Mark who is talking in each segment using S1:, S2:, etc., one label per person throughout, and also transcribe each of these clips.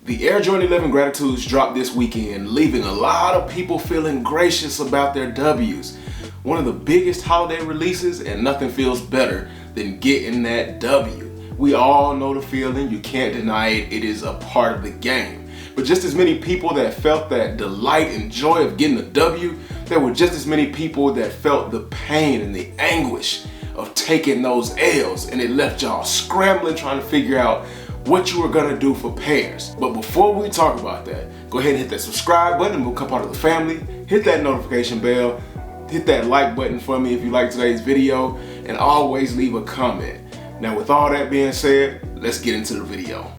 S1: The Air Jordan 11 Gratitudes dropped this weekend, leaving a lot of people feeling gracious about their W's. One of the biggest holiday releases, and nothing feels better than getting that W. We all know the feeling, you can't deny it, it is a part of the game. But just as many people that felt that delight and joy of getting a W, there were just as many people that felt the pain and the anguish of taking those L's, and it left y'all scrambling trying to figure out what you were gonna do for pairs. But before we talk about that, go ahead and hit that subscribe button and become part of the family. Hit that notification bell, hit that like button for me if you like today's video, and always leave a comment. Now with all that being said, let's get into the video.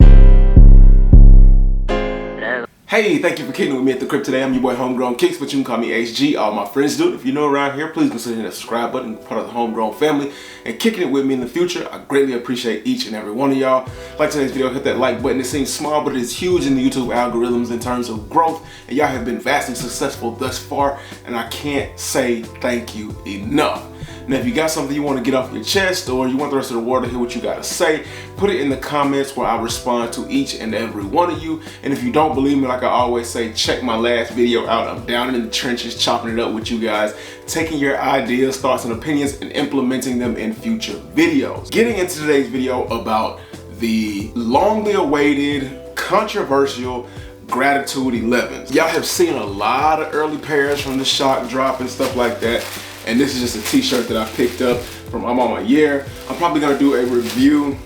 S1: Hey, thank you for kicking with me at the crib today. I'm your boy Homegrown Kicks, but you can call me HG. All my friends do it. If you're new around here, please consider hitting that subscribe button, part of the Homegrown family, and kicking it with me in the future. I greatly appreciate each and every one of y'all. Like today's video, hit that like button. It seems small, but it is huge in the YouTube algorithms in terms of growth, and y'all have been vastly successful thus far, and I can't say thank you enough. Now, if you got something you want to get off your chest, or you want the rest of the world to hear what you got to say, put it in the comments where I respond to each and every one of you. And if you don't believe me, like I always say, check my last video out. I'm down in the trenches, chopping it up with you guys, taking your ideas, thoughts, and opinions, and implementing them in future videos. Getting into today's video about the longly awaited, controversial Gratitude 11s. Y'all have seen a lot of early pairs from the shock drop and stuff like that. And this is just a t-shirt that I picked up from I'm on my year. I'm probably gonna do a review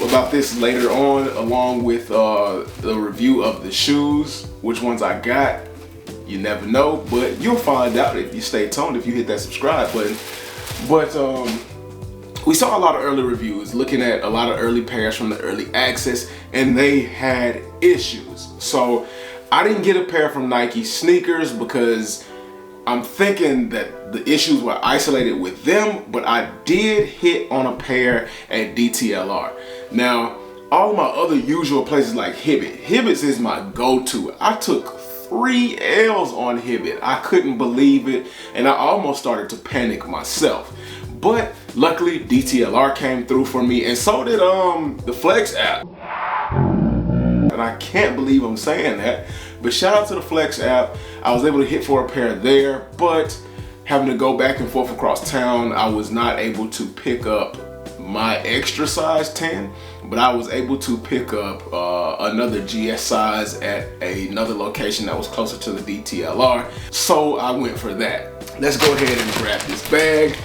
S1: about this later on, along with the review of the shoes, which ones I got. You never know, but you'll find out if you stay tuned, if you hit that subscribe button. But we saw a lot of early reviews, looking at a lot of early pairs from the early access, and they had issues. So I didn't get a pair from Nike sneakers because I'm thinking that the issues were isolated with them, but I did hit on a pair at DTLR. Now, all of my other usual places like Hibbett's is my go-to. I took 3 L's on Hibbett. I couldn't believe it, and I almost started to panic myself. But luckily, DTLR came through for me, and so did the Flex app. And I can't believe I'm saying that, but shout out to the Flex app. I was able to hit for a pair there, but having to go back and forth across town, I was not able to pick up my extra size 10, but I was able to pick up another GS size at another location that was closer to the DTLR, so I went for that. Let's go ahead and grab this bag.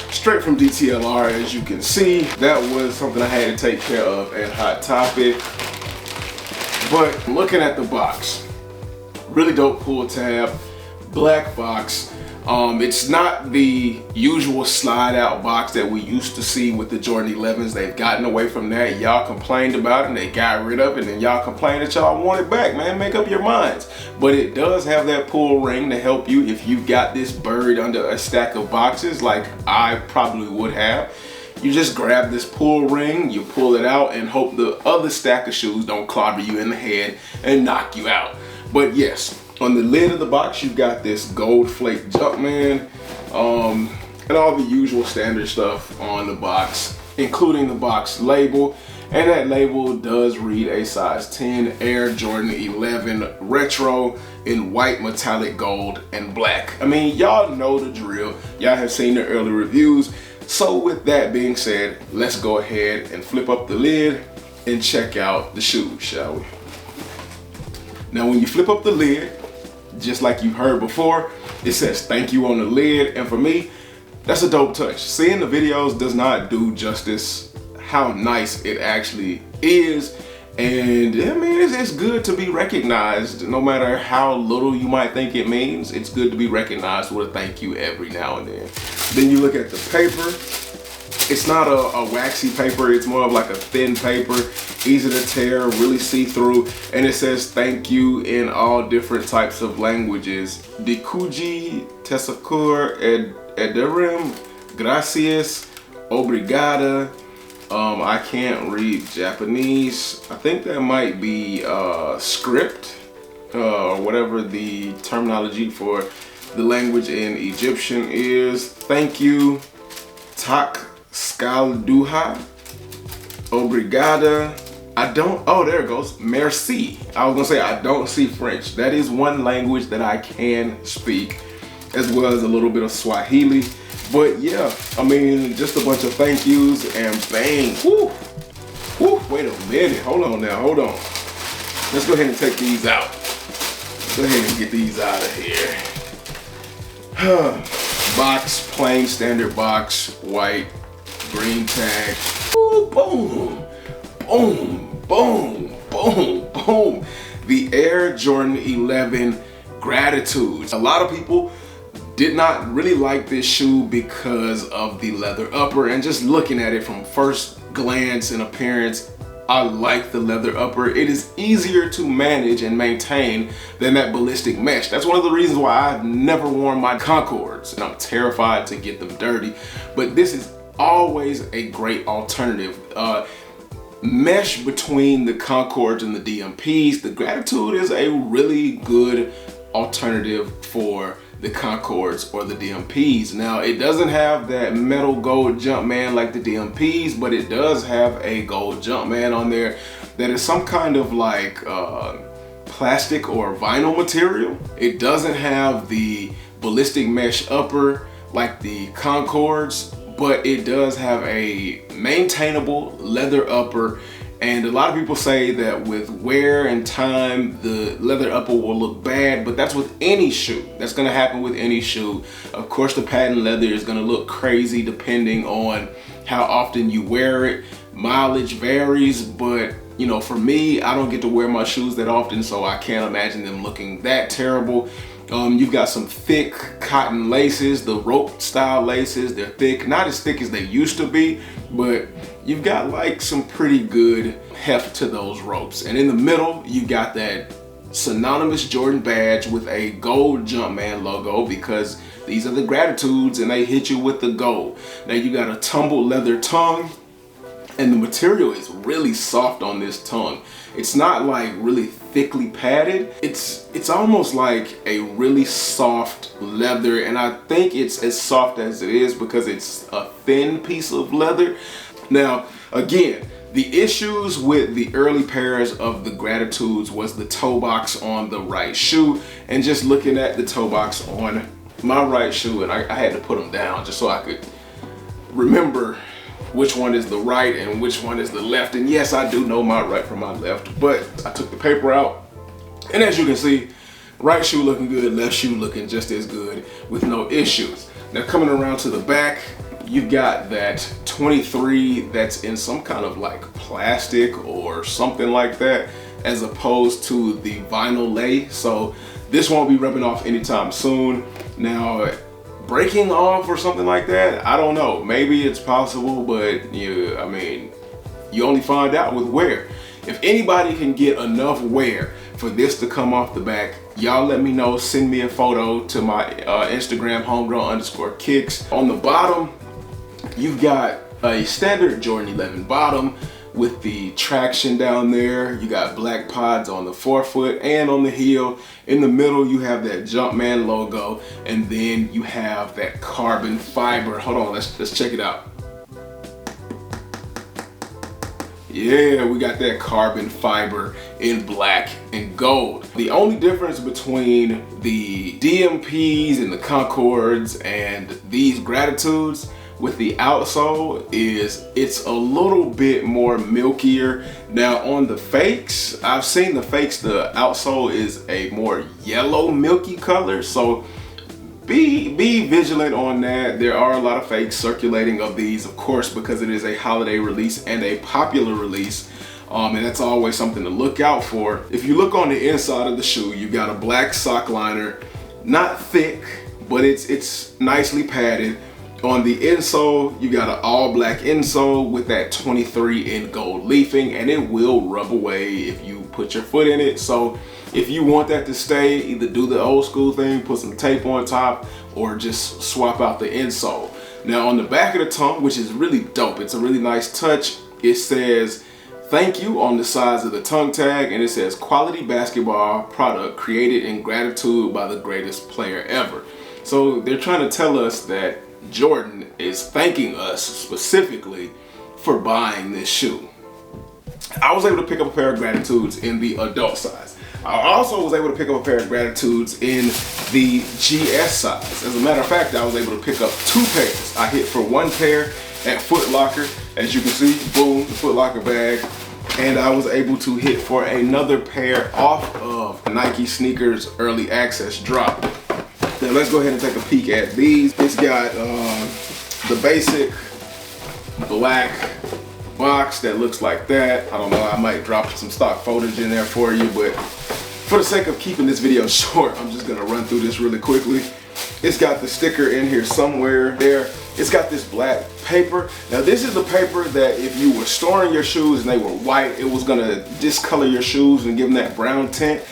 S1: Straight from DTLR, as you can see. That was something I had to take care of at Hot Topic. But looking at the box, really dope pull tab, black box. It's not the usual slide out box that we used to see with the Jordan 11s. They've gotten away from that. Y'all complained about it and they got rid of it, and y'all complained that y'all want it back, man. Make up your minds. But it does have that pull ring to help you if you got this buried under a stack of boxes like I probably would have. You just grab this pull ring, you pull it out, and hope the other stack of shoes don't clobber you in the head and knock you out. But yes, on the lid of the box, you've got this gold flake Jumpman, and all the usual standard stuff on the box, including the box label. And that label does read a size 10 Air Jordan 11 Retro in white, metallic gold, and black. I mean, y'all know the drill. Y'all have seen the early reviews. So with that being said, let's go ahead and flip up the lid and check out the shoes, shall we? Now when you flip up the lid, just like you heard before, it says thank you on the lid, and for me, that's a dope touch. Seeing the videos does not do justice how nice it actually is, and I mean, it's good to be recognized. No matter how little you might think it means, it's good to be recognized with a thank you every now and then. Then you look at the paper. It's not a waxy paper, it's more of like a thin paper, easy to tear, really see-through, and it says thank you in all different types of languages. Dikuji, Tesakur, Ederim, Gracias, Obrigada. I can't read Japanese. I think that might be script, or whatever the terminology for the language in Egyptian is. Thank you, Tak Skalduha, Obrigada, oh, there it goes, merci. I was gonna say I don't see French. That is one language that I can speak, as well as a little bit of Swahili. But yeah, I mean, just a bunch of thank yous and bang. Whoo, whoo, wait a minute, hold on now, hold on. Let's go ahead and take these out. Go ahead and get these out of here. Box, plain standard box, white, green tag. Ooh, boom, boom, boom, boom, boom. The Air Jordan 11 Gratitudes. A lot of people did not really like this shoe because of the leather upper, and just looking at it from first glance and appearance, I like the leather upper. It is easier to manage and maintain than that ballistic mesh. That's one of the reasons why I've never worn my Concords, and I'm terrified to get them dirty. But this is always a great alternative. Mesh between the Concords and the DMPs, the Gratitude is a really good alternative for the Concords or the DMPs. Now, it doesn't have that metal gold Jumpman like the DMPs, but it does have a gold Jumpman on there that is some kind of like plastic or vinyl material. It doesn't have the ballistic mesh upper like the Concords, but it does have a maintainable leather upper. And a lot of people say that with wear and time, the leather upper will look bad, but that's with any shoe. That's gonna happen with any shoe. Of course, the patent leather is gonna look crazy depending on how often you wear it. Mileage varies, but you know, for me, I don't get to wear my shoes that often, so I can't imagine them looking that terrible. You've got some thick cotton laces, the rope style laces. They're thick, not as thick as they used to be, but you've got like some pretty good heft to those ropes. And in the middle, you got that synonymous Jordan badge with a gold Jumpman logo, because these are the Gratitudes and they hit you with the gold. Now you got a tumbled leather tongue, and the material is really soft on this tongue. It's not like really thickly padded. It's almost like a really soft leather, and I think it's as soft as it is because it's a thin piece of leather. Now, again, the issues with the early pairs of the Gratitudes was the toe box on the right shoe, and just looking at the toe box on my right shoe, and I had to put them down just so I could remember which one is the right and which one is the left. And yes, I do know my right from my left, but I took the paper out, and as you can see, right shoe looking good, left shoe looking just as good with no issues. Now coming around to the back, you've got that 23 that's in some kind of like plastic or something like that, as opposed to the vinyl lay. So this won't be rubbing off anytime soon. Now, breaking off or something like that, I don't know. Maybe it's possible, but I mean, you only find out with wear. If anybody can get enough wear for this to come off the back, y'all let me know. Send me a photo to my Instagram, homegrown_kicks. On the bottom, you've got a standard Jordan 11 bottom with the traction down there. You got black pods on the forefoot and on the heel. In the middle, you have that Jumpman logo, and then you have that carbon fiber. Hold on, let's check it out. Yeah, we got that carbon fiber in black and gold. The only difference between the DMPs and the Concords and these Gratitudes with the outsole is it's a little bit more milkier. Now on the fakes, I've seen the fakes, the outsole is a more yellow milky color, so be vigilant on that. There are a lot of fakes circulating of these, of course, because it is a holiday release and a popular release, and that's always something to look out for. If you look on the inside of the shoe, you've got a black sock liner, not thick, but it's nicely padded. On the insole, you got an all black insole with that 23 in gold leafing, and it will rub away if you put your foot in it. So if you want that to stay, either do the old school thing, put some tape on top, or just swap out the insole. Now on the back of the tongue, which is really dope, it's a really nice touch, it says thank you on the sides of the tongue tag, and it says quality basketball product created in gratitude by the greatest player ever. So they're trying to tell us that Jordan is thanking us specifically for buying this shoe. I was able to pick up a pair of Gratitudes in the adult size. I also was able to pick up a pair of Gratitudes in the GS size. As a matter of fact, I was able to pick up 2 pairs. I hit for 1 pair at Foot Locker. As you can see, boom, the Foot Locker bag. And I was able to hit for another pair off of Nike Sneakers Early Access drop. Now let's go ahead and take a peek at these. It's got the basic black box that looks like that. I don't know, I might drop some stock footage in there for you, but for the sake of keeping this video short, I'm just gonna run through this really quickly. It's got the sticker in here somewhere there. It's got this black paper. Now this is the paper that if you were storing your shoes and they were white, it was gonna discolor your shoes and give them that brown tint.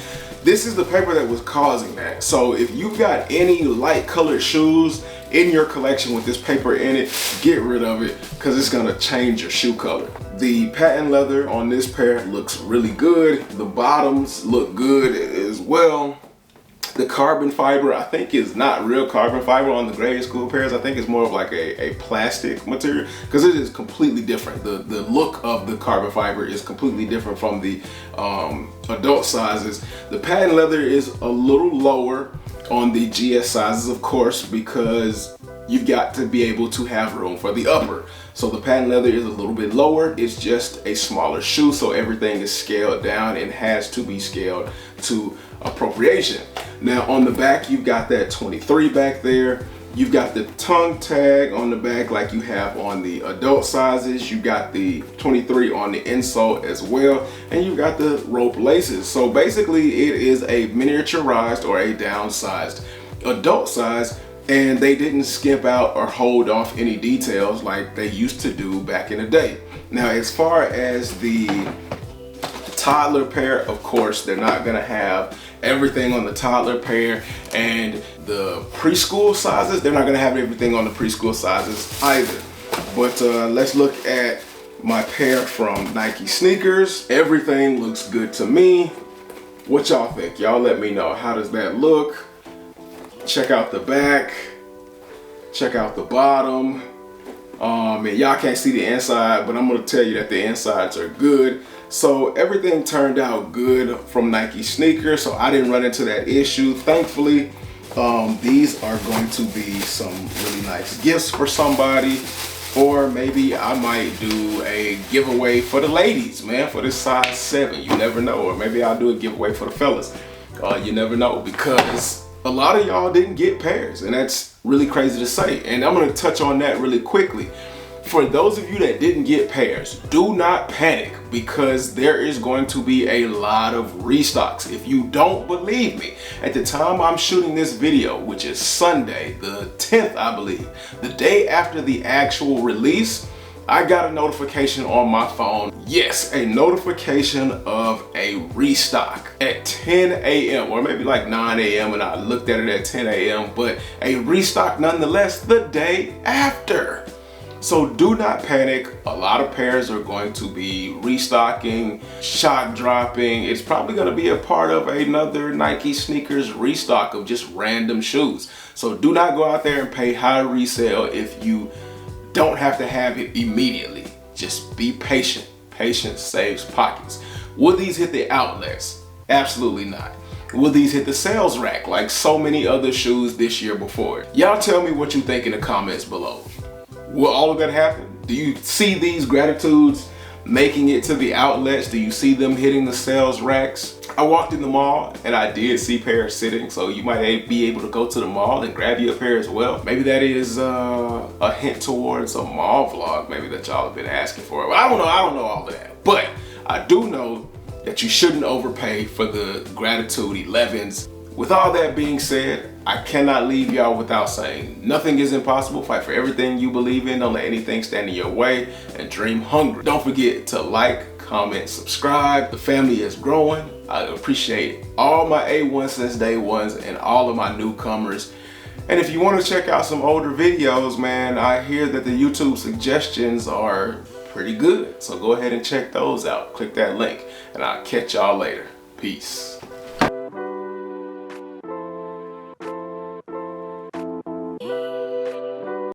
S1: This is the paper that was causing that. So if you've got any light colored shoes in your collection with this paper in it, get rid of it because it's gonna change your shoe color. The patent leather on this pair looks really good. The bottoms look good as well. The carbon fiber, I think, is not real carbon fiber on the grade school pairs. I think it's more of like a plastic material because it is completely different. The look of the carbon fiber is completely different from the adult sizes. The patent leather is a little lower on the GS sizes, of course, because you've got to be able to have room for the upper. So the patent leather is a little bit lower. It's just a smaller shoe, so everything is scaled down and has to be scaled to appropriation. Now on the back, you've got that 23 back there. You've got the tongue tag on the back like you have on the adult sizes. You got the 23 on the insole as well. And you've got the rope laces. So basically it is a miniaturized or a downsized adult size, and they didn't skimp out or hold off any details like they used to do back in the day. Now as far as the toddler pair, of course, they're not gonna have everything on the toddler pair, and the preschool sizes, they're not gonna have everything on the preschool sizes either. But let's look at my pair from Nike Sneakers. Everything looks good to me. What y'all think? Y'all let me know. How does that look? Check out the back. Check out the bottom. And y'all can't see the inside, but I'm gonna tell you that the insides are good. So everything turned out good from Nike Sneakers, so I didn't run into that issue, thankfully. These are going to be some really nice gifts for somebody, or maybe I might do a giveaway for the ladies, man, for this size 7. You never know. Or maybe I'll do a giveaway for the fellas. You never know, because a lot of y'all didn't get pairs, and that's really crazy to say. And I'm gonna touch on that really quickly. For those of you that didn't get pairs, do not panic, because there is going to be a lot of restocks. If you don't believe me, at the time I'm shooting this video, which is Sunday, the 10th, I believe, the day after the actual release, I got a notification on my phone. Yes, a notification of a restock at 10 a.m. or maybe like 9 a.m. and I looked at it at 10 a.m. but a restock nonetheless the day after. So do not panic. A lot of pairs are going to be restocking, shock dropping. It's probably going to be a part of another Nike Sneakers restock of just random shoes. So do not go out there and pay high resale if you don't have to have it immediately. Just be patient. Patience saves pockets. Will these hit the outlets? Absolutely not. Will these hit the sales rack like so many other shoes this year before? Y'all tell me what you think in the comments below. Will all of that happen? Do you see these Gratitudes making it to the outlets? Do you see them hitting the sales racks? I walked in the mall and I did see pairs sitting, so you might be able to go to the mall and grab you a pair as well. Maybe that is a hint towards a mall vlog maybe that y'all have been asking for. I don't know all of that, but I do know that you shouldn't overpay for the Gratitude 11's. With all that being said, I cannot leave y'all without saying nothing is impossible. Fight for everything you believe in. Don't let anything stand in your way, and dream hungry. Don't forget to like, comment, subscribe. The family is growing. I appreciate all my A1 since day ones and all of my newcomers. And if you want to check out some older videos, man, I hear that the YouTube suggestions are pretty good. So go ahead and check those out. Click that link and I'll catch y'all later. Peace.